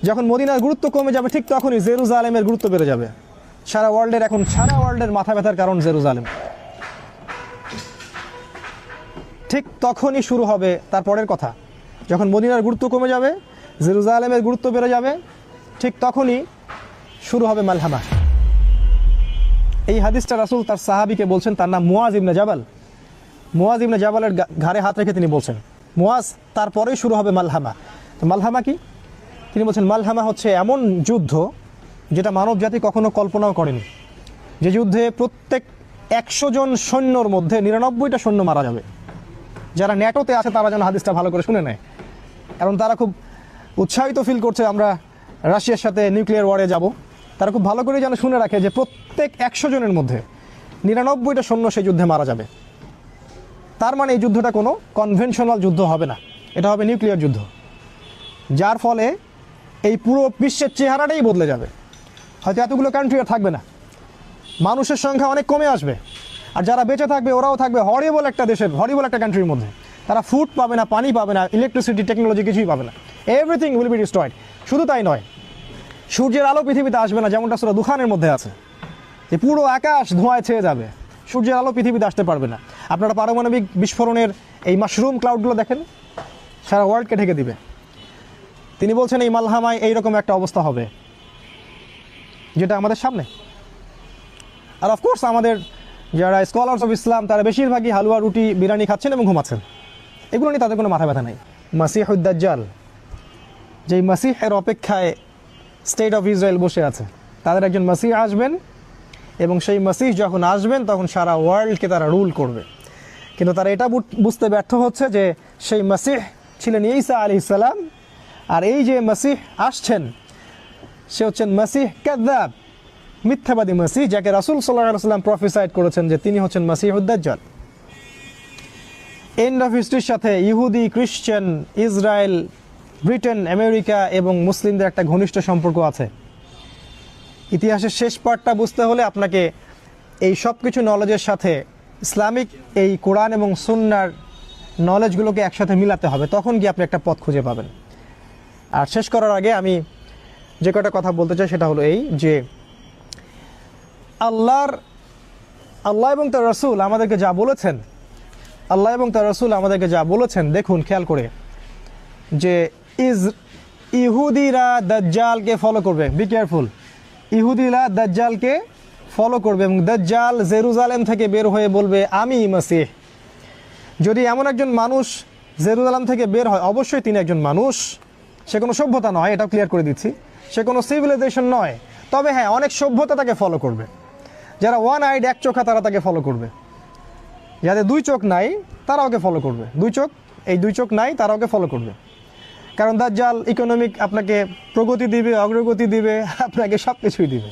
যখন মদিনার গুরুত্ব কমে যাবে ঠিক তখনই জেরুজালেমের গুরুত্ব বেড়ে যাবে। সারা ওয়ার্ল্ডের মাথা ব্যথার কারণ জেরুজালেম। ঠিক তখনই শুরু হবে তার পরের কথা, যখন মদিনার গুরুত্ব কমে যাবে, জেরুজালেমের গুরুত্ব বেড়ে যাবে, ঠিক তখনই শুরু হবে মালহামা। এই হাদিসটা রাসূল তার সাহাবীকে বলছেন, তার নাম মুয়াজ ইবনে জাবাল। মুয়াজ ইবনে জাবালের ঘাড়ে হাত রেখে তিনি বলছেন, মুয়াজ, তারপরেই শুরু হবে মালহামা। তো মালহামা কি? তিনি বলছেন, মালহামা হচ্ছে এমন যুদ্ধ যেটা মানব জাতি কখনো কল্পনাও করেনি। যে যুদ্ধে প্রত্যেক 100 জন সৈন্যর মধ্যে 99টা সৈন্য মারা যাবে। যারা ন্যাটোতে আছে তারা যেন হাদিসটা ভালো করে শুনে নেয়, এবং তারা খুব উৎসাহিত ফিল করছে আমরা রাশিয়ার সাথে নিউক্লিয়ার ওয়ারে যাব। তারা খুব ভালো করে যেন শুনে রাখে যে প্রত্যেক 100 জনের মধ্যে 99টা সৈন্য সেই যুদ্ধে মারা যাবে। তার মানে এই যুদ্ধটা কোনো কনভেনশনাল যুদ্ধ হবে না, এটা হবে নিউক্লিয়ার যুদ্ধ, যার ফলে এই পুরো বিশ্বের চেহারাটাই বদলে যাবে। হয়তো এতগুলো কান্ট্রি আর থাকবে না, মানুষের সংখ্যা অনেক কমে আসবে, আর যারা বেঁচে থাকবে ওরাও থাকবে হরিবল একটা দেশের, হরিবল একটা কান্ট্রির মধ্যে। তারা ফুড পাবে না, পানি পাবে না, ইলেকট্রিসিটি, টেকনোলজি কিছুই পাবে না। Everything will be destroyed. শুধু তাই নয়, সূর্যের আলো পৃথিবীতে আসবে না, যেমনটা সূরা দুখানের মধ্যে আছে, যে পুরো আকাশ ধোঁয়ায় ছেয়ে যাবে, সূর্যের আলো পৃথিবীতে আসতে পারবে না। আপনারা পারমাণবিক বিস্ফোরণের এই মাশরুম ক্লাউডগুলো দেখেন, সারা ওয়ার্ল্ডকে ঢেকে দিবে। তিনি বলছেন এই মালহামায় এইরকম একটা অবস্থা হবে, যেটা আমাদের সামনে। আর অফকোর্স আমাদের যারা স্কলার্স অফ ইসলাম তারা বেশিরভাগই হালুয়া, রুটি, বিরিয়ানি খাচ্ছেন এবং ঘুমাচ্ছেন। এগুলো নিয়ে তাদের কোনো মাথা ব্যথা নেই। মাসিহুদ দাজ্জাল, যেই মাসিহের অপেক্ষায় স্টেট অফ ইসরায়েল বসে আছে, তাদের একজন মাসিহ আসবেন, এবং সেই মাসিহ যখন আসবেন তখন সারা ওয়ার্ল্ডকে তারা রুল করবে। কিন্তু তারা এটা বুঝতে ব্যর্থ হচ্ছে যে সেই মাসিহ ছিলেন ঈসা আলাইহিস সালাম, আর এই যে মাসিহ আসছেন সে হচ্ছেন মাসিহ কাযযাব, মিথ্যাবাদী মাসিহ, যাকে রাসূল সাল্লাল্লাহু আলাইহি ওয়াসাল্লাম প্রফেসাইড করেছেন যে তিনি হচ্ছেন মাসিহুদ দাজ্জাল। এন্ড অফ হিস্ট্রির সাথে ইহুদি, খ্রিস্টান, ইসরায়েল, ব্রিটেন, আমেরিকা এবং মুসলিমদের একটা ঘনিষ্ঠ সম্পর্ক আছে। ইতিহাসের শেষ পার্টটা বুঝতে হলে আপনাকে এই সব কিছু নলেজের সাথে ইসলামিক এই কোরআন এবং সুন্নাহর নলেজগুলোকে একসাথে মিলাতে হবে, তখন গিয়ে আপনি একটা পথ খুঁজে পাবেন। আর শেষ করার আগে আমি যে কটা কথা বলতে চাই সেটা হলো এই, যে আল্লাহ এবং তার রাসূল আমাদেরকে যা বলেছেন, আল্লাহ এবং তার রাসূল আমাদেরকে যা বলেছেন, দেখুন খেয়াল করে, যে ইহুদিরা দাজ্জালকে ফলো করবে। বি কেয়ারফুল, ইহুদিরা দাজ্জালকে ফলো করবে, এবং দাজ্জাল জেরুজালেম থেকে বের হয়ে বলবে আমি মাসিহ। যদি এমন একজন মানুষ জেরুজালেম থেকে বের হয়, অবশ্যই তিনি একজন মানুষ, সে কোনো সভ্যতা নয়, এটাও ক্লিয়ার করে দিচ্ছি, সে কোনো সিভিলাইজেশন নয়। তবে হ্যাঁ, অনেক সভ্যতা তাকে ফলো করবে। যারা ওয়ান আইড, এক চোখা, তারা তাকে ফলো করবে। যাদের 2 চোখ নাই তারা ওকে ফলো করবে। 2 চোখ নাই তারা ওকে ফলো করবে, কারণ দাজ্জাল ইকোনমিক আপনাকে প্রগতি দিবে, অগ্রগতি দিবে, আপনাকে সব কিছুই দিবে।